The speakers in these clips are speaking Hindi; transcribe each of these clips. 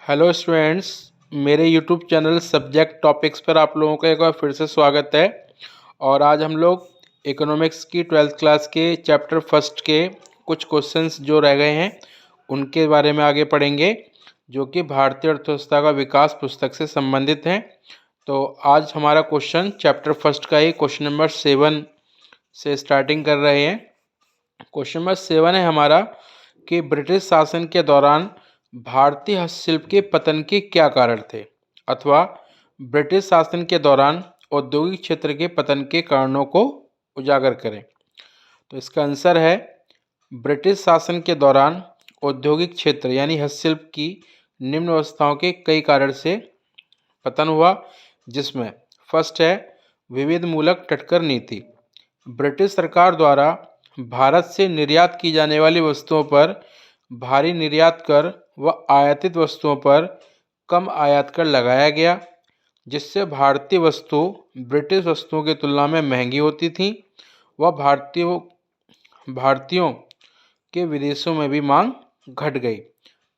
हेलो स्टूडेंट्स, मेरे यूट्यूब चैनल सब्जेक्ट टॉपिक्स पर आप लोगों का एक बार फिर से स्वागत है। और आज हम लोग इकोनॉमिक्स की 12th क्लास के चैप्टर फर्स्ट के कुछ क्वेश्चंस जो रह गए हैं उनके बारे में आगे पढ़ेंगे, जो कि भारतीय अर्थव्यवस्था का विकास पुस्तक से संबंधित हैं। तो आज हमारा क्वेश्चन चैप्टर फर्स्ट का ही क्वेश्चन नंबर 7 से स्टार्टिंग कर रहे हैं। क्वेश्चन नंबर 7 है हमारा कि ब्रिटिश शासन के दौरान भारतीय हस्तशिल्प के पतन के क्या कारण थे, अथवा ब्रिटिश शासन के दौरान औद्योगिक क्षेत्र के पतन के कारणों को उजागर करें। तो इसका आंसर है, ब्रिटिश शासन के दौरान औद्योगिक क्षेत्र यानी हस्तशिल्प की निम्न अवस्थाओं के कई कारण से पतन हुआ, जिसमें फर्स्ट है विविध मूलक टटकर नीति। ब्रिटिश सरकार द्वारा भारत से निर्यात की जाने वाली वस्तुओं पर भारी निर्यात कर व आयातित वस्तुओं पर कम आयात कर लगाया गया, जिससे भारतीय वस्तु ब्रिटिश वस्तुओं की तुलना में महंगी होती थी व भारतीयों के विदेशों में भी मांग घट गई।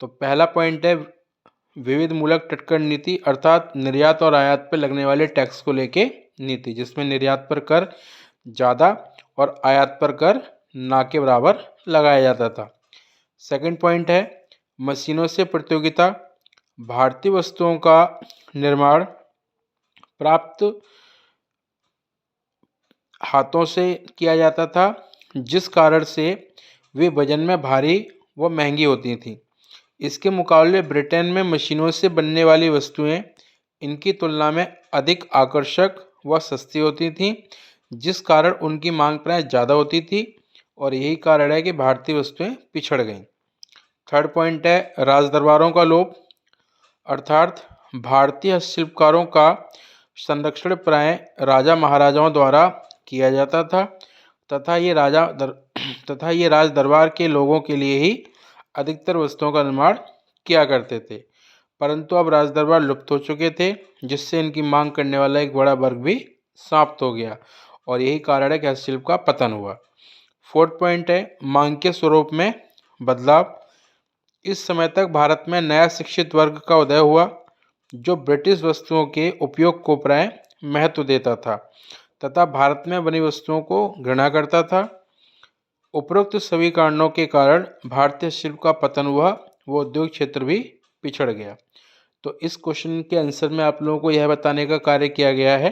तो पहला पॉइंट है विविध मूलक टटकर नीति, अर्थात निर्यात और आयात पर लगने वाले टैक्स को लेके नीति, जिसमें निर्यात पर कर ज़्यादा और आयात पर कर ना के बराबर लगाया जाता था। सेकंड पॉइंट है मशीनों से प्रतियोगिता। भारतीय वस्तुओं का निर्माण प्राप्त हाथों से किया जाता था, जिस कारण से वे वजन में भारी व महंगी होती थीं। इसके मुकाबले ब्रिटेन में मशीनों से बनने वाली वस्तुएं इनकी तुलना में अधिक आकर्षक व सस्ती होती थीं, जिस कारण उनकी मांग प्राय ज़्यादा होती थी और यही कारण है कि भारतीय वस्तुएं पिछड़ गईं। थर्ड पॉइंट है राजदरबारों का लोप, अर्थात भारतीय हस्तशिल्पकारों का संरक्षण प्राय राजा महाराजाओं द्वारा किया जाता था तथा ये राज दरबार के लोगों के लिए ही अधिकतर वस्तुओं का निर्माण किया करते थे। परंतु अब राज दरबार लुप्त हो चुके थे, जिससे इनकी मांग करने वाला एक बड़ा वर्ग भी समाप्त हो गया और यही कारण है कि हस्तशिल्प का पतन हुआ। फोर्थ पॉइंट है मांग के स्वरूप में बदलाव। इस समय तक भारत में नया शिक्षित वर्ग का उदय हुआ, जो ब्रिटिश वस्तुओं के उपयोग को प्राय महत्व देता था तथा भारत में बनी वस्तुओं को घृणा करता था। उपरोक्त सभी कारणों के कारण भारतीय शिल्प का पतन हुआ, वो उद्योग क्षेत्र भी पिछड़ गया। तो इस क्वेश्चन के आंसर में आप लोगों को यह बताने का कार्य किया गया है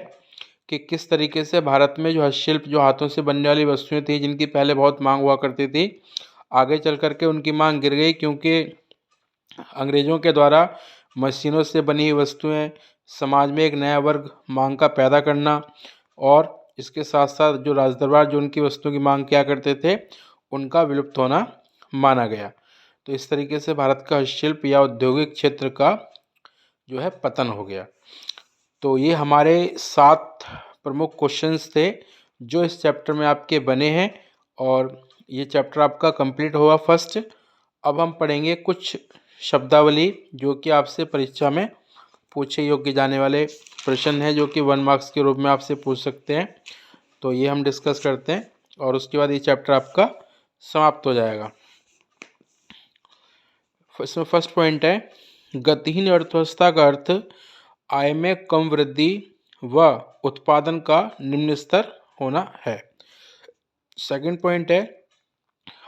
कि किस तरीके से भारत में जो हस्तशिल्प, जो हाथों से बनने वाली वस्तुएं थी, जिनकी पहले बहुत मांग हुआ करती थी, आगे चल करके उनकी मांग गिर गई, क्योंकि अंग्रेज़ों के द्वारा मशीनों से बनी हुई वस्तुएं समाज में एक नया वर्ग मांग का पैदा करना और इसके साथ साथ जो राजदरबार जो उनकी वस्तुओं की मांग किया करते थे, उनका विलुप्त होना माना गया। तो इस तरीके से भारत का हस्तशिल्प या औद्योगिक क्षेत्र का जो है पतन हो गया। तो ये हमारे 7 प्रमुख क्वेश्चंस थे जो इस चैप्टर में आपके बने हैं और ये चैप्टर आपका कंप्लीट हुआ फर्स्ट। अब हम पढ़ेंगे कुछ शब्दावली जो कि आपसे परीक्षा में पूछे योग्य जाने वाले प्रश्न हैं, जो कि 1 मार्क्स के रूप में आपसे पूछ सकते हैं। तो ये हम डिस्कस करते हैं और उसके बाद ये चैप्टर आपका समाप्त हो जाएगा। इसमें फर्स्ट पॉइंट है गतिहीन अर्थव्यवस्था का अर्थ आय में कम वृद्धि व उत्पादन का निम्न स्तर होना है। सेकंड पॉइंट है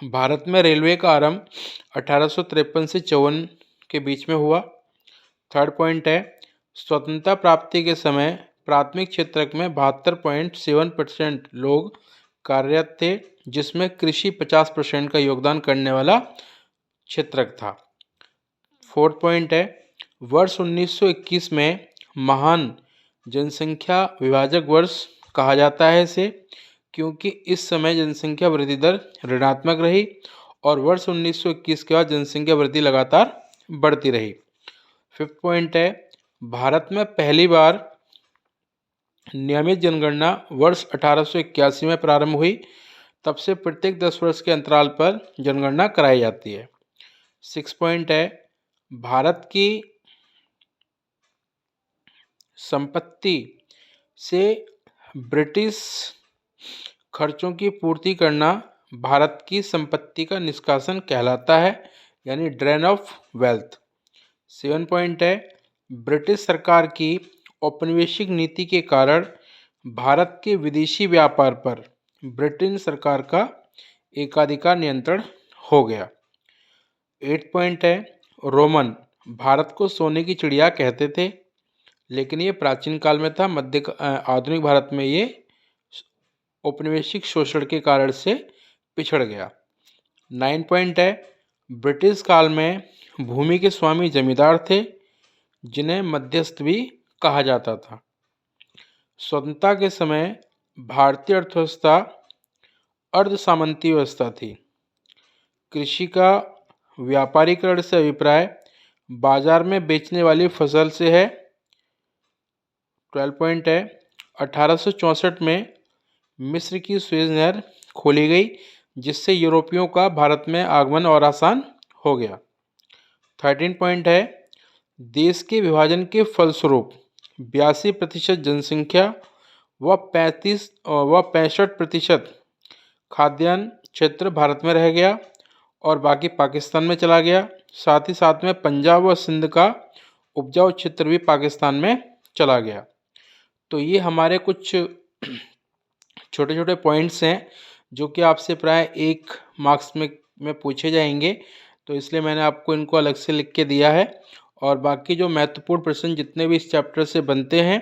भारत में रेलवे का आरंभ 1853 से 54 के बीच में हुआ। थर्ड पॉइंट है स्वतंत्रता प्राप्ति के समय प्राथमिक क्षेत्र में 72.7% लोग कार्यरत थे, जिसमें कृषि 50% का योगदान करने वाला क्षेत्रक था। फोर्थ पॉइंट है वर्ष 1921 में महान जनसंख्या विभाजक वर्ष कहा जाता है इसे, क्योंकि इस समय जनसंख्या वृद्धि दर ऋणात्मक रही और वर्ष 1921 के बाद जनसंख्या वृद्धि लगातार बढ़ती रही। फिफ्थ पॉइंट है भारत में पहली बार नियमित जनगणना वर्ष 1881 में प्रारंभ हुई। तब से प्रत्येक 10 वर्ष के अंतराल पर जनगणना कराई जाती है। सिक्स पॉइंट है भारत की संपत्ति से ब्रिटिश खर्चों की पूर्ति करना भारत की संपत्ति का निष्कासन कहलाता है, यानी ड्रेन ऑफ वेल्थ। 7 पॉइंट है, ब्रिटिश सरकार की औपनिवेशिक नीति के कारण भारत के विदेशी व्यापार पर ब्रिटेन सरकार का एकाधिकार नियंत्रण हो गया। 8 पॉइंट है, रोमन भारत को सोने की चिड़िया कहते थे, लेकिन ये प्राचीन काल में था। आधुनिक भारत में ये औपनिवेशिक शोषण के कारण से पिछड़ गया। 9 पॉइंट है, ब्रिटिश काल में भूमि के स्वामी जमींदार थे, जिन्हें मध्यस्थ भी कहा जाता था। स्वतंत्रता के समय भारतीय अर्थव्यवस्था अर्ध सामंती व्यवस्था थी। कृषि का व्यापारीकरण से अभिप्राय बाजार में बेचने वाली फसल से है। 12 पॉइंट है, 1864 में मिस्र की सुएज नहर खोली गई, जिससे यूरोपियों का भारत में आगमन और आसान हो गया। 13 पॉइंट है, देश के विभाजन के फलस्वरूप 82% जनसंख्या व 65% खाद्यान्न क्षेत्र भारत में रह गया और बाकी पाकिस्तान में चला गया। साथ ही साथ में पंजाब व सिंध का उपजाऊ क्षेत्र भी पाकिस्तान में चला गया। तो ये हमारे कुछ छोटे छोटे पॉइंट्स हैं जो कि आपसे प्राय 1 मार्क्स में पूछे जाएंगे, तो इसलिए मैंने आपको इनको अलग से लिख के दिया है। और बाकी जो महत्वपूर्ण प्रश्न जितने भी इस चैप्टर से बनते हैं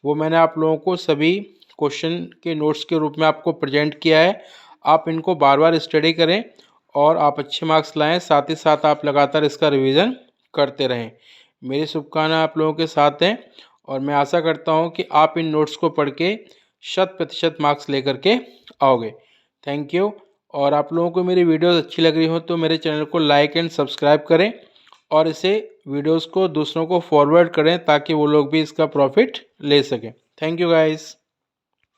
वो मैंने आप लोगों को सभी क्वेश्चन के नोट्स के रूप में आपको प्रेजेंट किया है। आप इनको बार बार स्टडी करें और आप अच्छे मार्क्स लाएं। साथ ही साथ आप लगातार इसका रिवीजन करते रहें। मेरी शुभकामनाएं आप लोगों के साथ हैं और मैं आशा करता हूं कि आप इन नोट्स को पढ़ के 100% मार्क्स लेकर के आओगे। Thank you. और आप लोगों को मेरी वीडियोस अच्छी लग रही हो तो मेरे चैनल को लाइक एंड सब्सक्राइब करें और इसे वीडियोस को दूसरों को फॉरवर्ड करें ताकि वो लोग भी इसका प्रॉफिट ले सकें। Thank you guys.